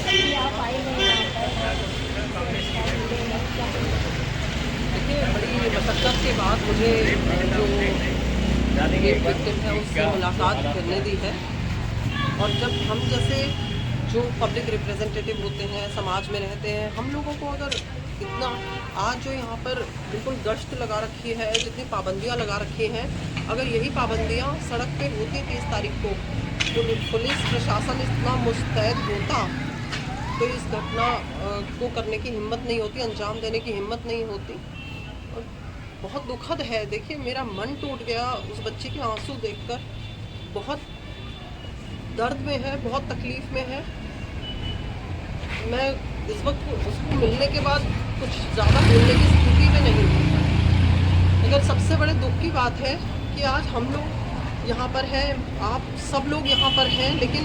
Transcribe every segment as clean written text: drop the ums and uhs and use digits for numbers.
देखिए, बड़ी मशक्क़त के बाद मुझे जो रेप विक्टिम है उससे मुलाकात करने दी है। और जब हम जैसे जो पब्लिक रिप्रेजेंटेटिव होते हैं, समाज में रहते हैं, हम लोगों को अगर इतना आज जो यहाँ पर बिल्कुल गश्त लगा रखी है, जितनी पाबंदियाँ लगा रखी हैं, अगर यही पाबंदियाँ सड़क पे होती 30 तारीख को, तो पुलिस प्रशासन इतना मुस्तैद होता तो इस घटना को करने की हिम्मत नहीं होती, अंजाम देने की हिम्मत नहीं होती। और बहुत दुखद है। देखिए, मेरा मन टूट गया उस बच्चे के आंसू देखकर। बहुत दर्द में है, बहुत तकलीफ़ में है। मैं इस वक्त उसको मिलने के बाद कुछ ज़्यादा बोलने की स्थिति में नहीं हूँ। मगर सबसे बड़े दुख की बात है कि आज हम लोग यहाँ पर हैं, आप सब लोग यहाँ पर हैं, लेकिन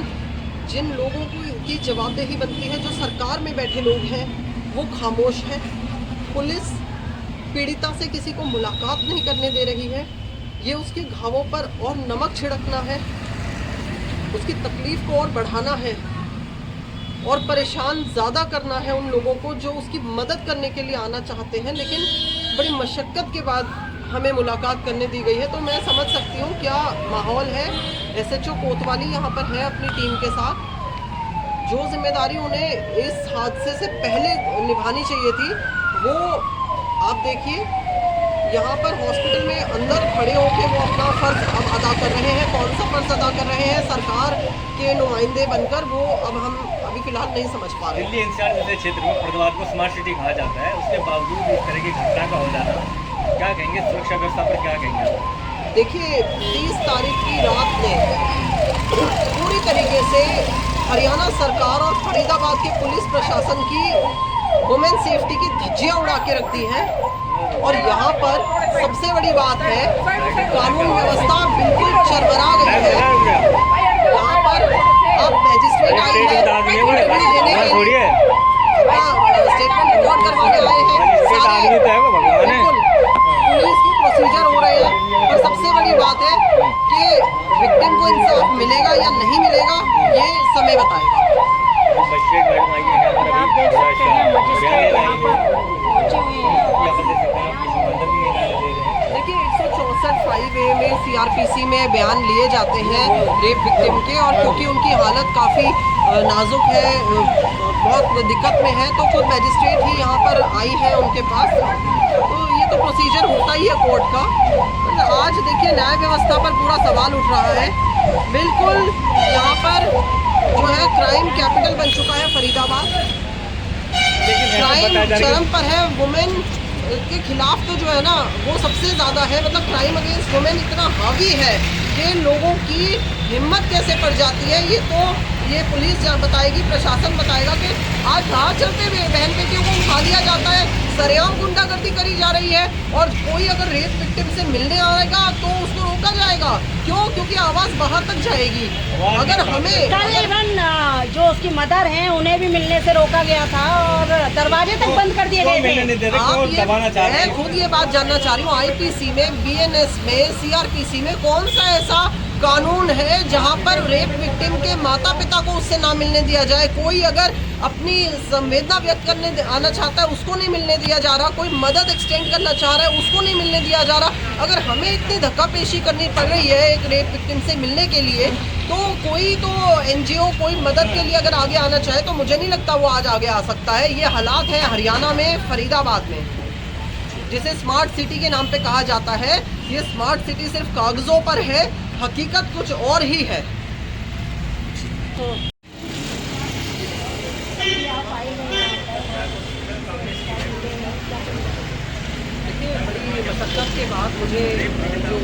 जिन लोगों की जवाबदेही बनती है, जो सरकार में बैठे लोग हैं, वो खामोश हैं। पुलिस पीड़िता से किसी को मुलाकात नहीं करने दे रही है। ये उसके घावों पर और नमक छिड़कना है, उसकी तकलीफ़ को और बढ़ाना है और परेशान ज़्यादा करना है उन लोगों को जो उसकी मदद करने के लिए आना चाहते हैं, लेकिन बड़ी मशक्क़त के बाद हमें मुलाकात करने दी गई है। तो मैं समझ सकती हूँ क्या माहौल है। एसएचओ कोतवाली यहाँ पर है अपनी टीम के साथ। जो जिम्मेदारी उन्हें इस हादसे से पहले निभानी चाहिए थी, वो आप देखिए यहाँ पर हॉस्पिटल में अंदर खड़े होकर वो अपना फ़र्ज़ अब अदा कर रहे हैं। कौन सा फ़र्ज़ अदा कर रहे हैं? सरकार के नुमाइंदे बनकर, वो अब हम अभी फ़िलहाल नहीं समझ पा रहे। दिल्ली एनसीआर जैसे क्षेत्र में फरीदाबाद को स्मार्ट सिटी कहा जाता है, उसके बावजूद इस तरह की घटना का हो जाना, क्या कहेंगे? सुरक्षा व्यवस्था पर क्या कहेंगे? देखिए, 30 तारीख की रात ने पूरी तरीके से हरियाणा सरकार और फरीदाबाद के पुलिस प्रशासन की वुमेन सेफ्टी की धज्जियां उड़ा के रख दी हैं। और यहाँ पर सबसे बड़ी बात है, कानून व्यवस्था बिल्कुल चरमरा गई है। यहाँ पर अब मैजिस्ट्रेट आए हैं स्टेटमेंट रिकॉर्ड करवाने आए हैं, बिल्कुल पुलिस के प्रोसीजर हो रहे हैं। और सबसे बड़ी बात है कि विक्टिम को इंसाफ मिलेगा या नहीं मिलेगा, ये समय बताएगा। देखिए, 164(5)A में CRPC में बयान लिए जाते हैं रेप विक्टिम के, और क्योंकि उनकी हालत काफ़ी नाजुक है, बहुत दिक्कत में है, तो खुद मैजिस्ट्रेट ही यहाँ पर आई है उनके पास। तो ये तो प्रोसीजर होता ही है कोर्ट का। तो आज देखिए, न्याय व्यवस्था पर पूरा सवाल उठ रहा है। बिल्कुल यहाँ पर जो है क्राइम कैपिटल बन चुका है फरीदाबाद। क्राइम चरम पर है। वुमेन के खिलाफ तो जो है ना, वो सबसे ज़्यादा है। मतलब क्राइम अगेंस्ट वुमेन इतना हावी है कि लोगों की हिम्मत कैसे पड़ जाती है, ये पुलिस बताएगी, प्रशासन बताएगा कि आज राह चलते हुए बहन बेटियों को उठा लिया जाता है, सरेआम गुंडागर्दी करी जा रही है। और कोई अगर रेप विक्टिम से मिलने आएगा तो उसको रोका जाएगा। क्यों? क्योंकि आवाज़ बाहर तक जाएगी। अगर हमें कल इवन जो उसकी मदर हैं उन्हें भी मिलने से रोका गया था और दरवाजे तक बंद कर दिए गए थे। मैं खुद ये बात जानना चाह रही हूँ, IPC में, BNS में, CRPC में कौन सा ऐसा कानून है जहाँ पर रेप विक्टिम के माता पिता को उससे ना मिलने दिया जाए? कोई अगर अपनी संवेदना व्यक्त करने आना चाहता है, उसको नहीं मिलने दिया जा रहा। कोई मदद एक्सटेंड करना चाह रहा है, उसको नहीं मिलने दिया जा रहा। अगर हमें इतनी धक्का पेशी करनी पड़ रही है एक रेप विक्टिम से मिलने के लिए, तो कोई तो NGO कोई मदद के लिए अगर आगे आना चाहे, तो मुझे नहीं लगता वो आज आगे आ सकता है। ये हालात है हरियाणा में, फरीदाबाद में, जिसे स्मार्ट सिटी के नाम पे कहा जाता है। ये स्मार्ट सिटी सिर्फ कागजों पर है, हकीकत कुछ और ही है। देखिए, बड़ी मशक्क़त के बाद मुझे जो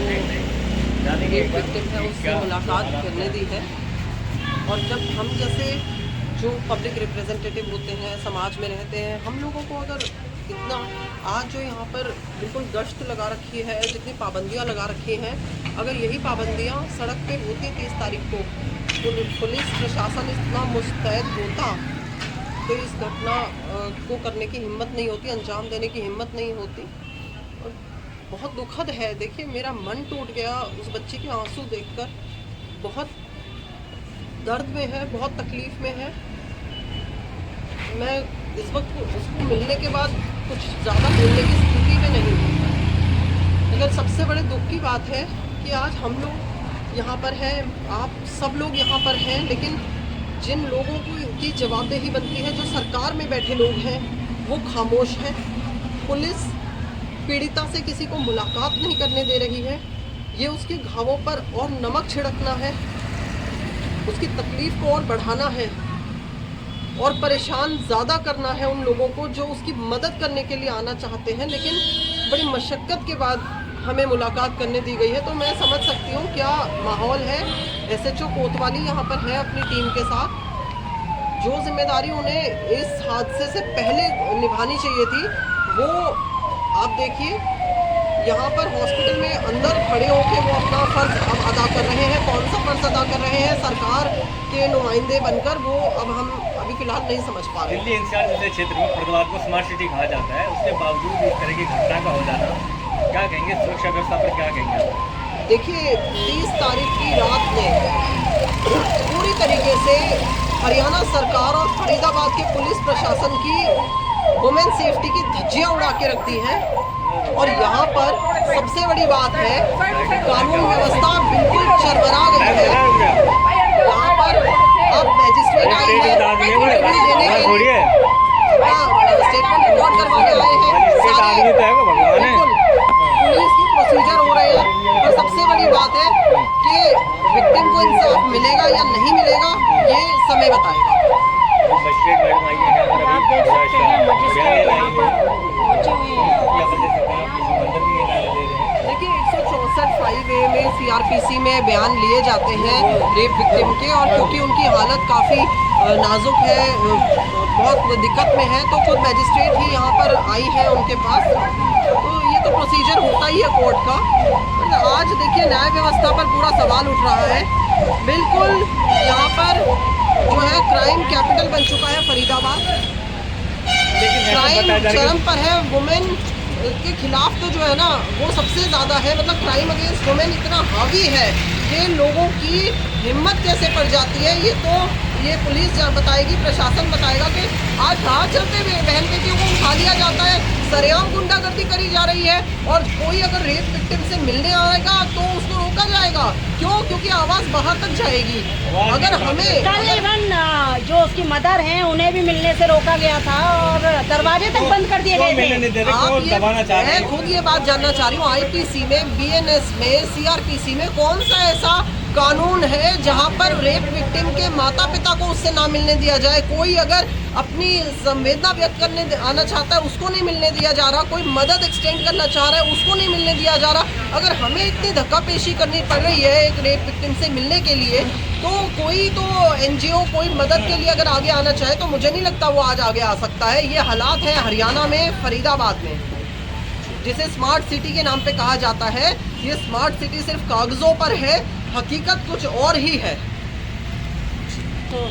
रेप विक्टिम है उससे मुलाकात करने दी है। और जब हम जैसे जो पब्लिक रिप्रेजेंटेटिव होते हैं, समाज में रहते हैं, हम लोगों को अगर इतना आज जो यहाँ पर बिल्कुल गश्त लगा रखी है, जितनी पाबंदियाँ लगा रखी हैं, अगर यही पाबंदियाँ सड़क पे होती 30 तारीख को, तो पुलिस प्रशासन इतना मुस्तैद होता तो इस घटना को करने की हिम्मत नहीं होती, अंजाम देने की हिम्मत नहीं होती। और बहुत दुखद है। देखिए, मेरा मन टूट गया उस बच्चे के आंसू देखकर। बहुत दर्द में है, बहुत तकलीफ़ में है। मैं इस वक्त उसको मिलने के बाद कुछ ज़्यादा बोलने की स्थिति में नहीं हूँ। लेकिन सबसे बड़े दुख की बात है कि आज हम लोग यहाँ पर हैं, आप सब लोग यहाँ पर हैं, लेकिन जिन लोगों की जवाबदेही बनती है, जो सरकार में बैठे लोग हैं, वो खामोश हैं। पुलिस पीड़िता से किसी को मुलाकात नहीं करने दे रही है। ये उसके घावों पर और नमक छिड़कना है, उसकी तकलीफ़ को और बढ़ाना है और परेशान ज़्यादा करना है उन लोगों को जो उसकी मदद करने के लिए आना चाहते हैं, लेकिन बड़ी मशक्क़त के बाद हमें मुलाकात करने दी गई है। तो मैं समझ सकती हूँ क्या माहौल है। SHO कोतवाली यहाँ पर है अपनी टीम के साथ। जो जिम्मेदारी उन्हें इस हादसे से पहले निभानी चाहिए थी, वो आप देखिए यहाँ पर हॉस्पिटल में अंदर खड़े होकर वो अपना फ़र्ज़ अब अदा कर रहे हैं। कौन सा फ़र्ज़ अदा कर रहे हैं सरकार के नुमाइंदे बनकर, वो अब हम अभी फ़िलहाल नहीं समझ पा रहे। दिल्ली NCR जैसे क्षेत्र में फरीदाबाद को स्मार्ट सिटी कहा जाता है, उसके बावजूद इस तरह की घटना का हो जाना, क्या कहेंगे? सुरक्षा व्यवस्था पर क्या कहेंगे? देखिए 30 तारीख की रात ने पूरी तरीके से हरियाणा सरकार और फरीदाबाद के पुलिस प्रशासन की वुमेन सेफ्टी की धज्जियां उड़ा के रख दी हैं। और यहाँ पर सबसे बड़ी बात है, कानून व्यवस्था बिल्कुल चरमरा गई है। यहाँ पर अब मैजिस्ट्रेट आई है स्टेटमेंट रिकॉर्ड करवाने आए हैं, बिल्कुल पुलिस की प्रोसीजर हो रहे हैं। और सबसे बड़ी बात है कि विक्टिम को इंसाफ मिलेगा या नहीं मिलेगा, ये समय बताएगा। आप देख सकते हैं मजिस्ट्रेट यहाँ पर पहुँचे हुए हैं। देखिए 164(5)A में CRPC में बयान लिए जाते हैं रेप विक्टिम के, और क्योंकि उनकी हालत काफ़ी नाजुक है, बहुत दिक्कत में है, तो खुद मैजिस्ट्रेट ही यहाँ पर आई है उनके पास। तो ये तो प्रोसीजर होता ही है कोर्ट का। आज देखिए न्याय व्यवस्था पर पूरा सवाल उठ रहा है। बिल्कुल यहाँ पर जो है क्राइम कैपिटल बन चुका है फरीदाबाद। क्राइम चरम पर है। वुमेन के खिलाफ तो जो है ना वो सबसे ज़्यादा है, मतलब क्राइम अगेंस्ट वुमेन इतना हावी है कि लोगों की हिम्मत कैसे पड़ जाती है, ये पुलिस बताएगी, प्रशासन बताएगा कि आज राह चलते हुए बहन बेटियों को उठा लिया जाता है, सरेआम गुंडागर्दी करी जा रही है, और कोई अगर रेप विक्टिम से मिलने आएगा तो उसको रोका जाएगा। क्यों? क्योंकि आवाज़ बाहर तक जाएगी। अगर हमें कल इवन जो उसकी मदर हैं उन्हें भी मिलने से रोका गया था और दरवाजे तक बंद कर दिए गए थे। मैं खुद ये बात जानना चाह रही हूँ, IPC में, BNS में, CRPC में कौन सा ऐसा कानून है जहाँ पर रेप विक्टिम के माता पिता को उससे ना मिलने दिया जाए? कोई अगर अपनी संवेदना व्यक्त करने आना चाहता है उसको नहीं मिलने दिया जा रहा, कोई मदद एक्सटेंड करना चाह रहा है उसको नहीं मिलने दिया जा रहा। अगर हमें इतनी धक्का पेशी करनी पड़ रही है एक रेप विक्टिम से मिलने के लिए, तो कोई तो NGO कोई मदद के लिए अगर आगे आना चाहे तो मुझे नहीं लगता वो आज आगे आ सकता है। ये हालात है हरियाणा में, फरीदाबाद में, जिसे स्मार्ट सिटी के नाम पे कहा जाता है। ये स्मार्ट सिटी सिर्फ कागजों पर है, हकीकत कुछ और ही है। तो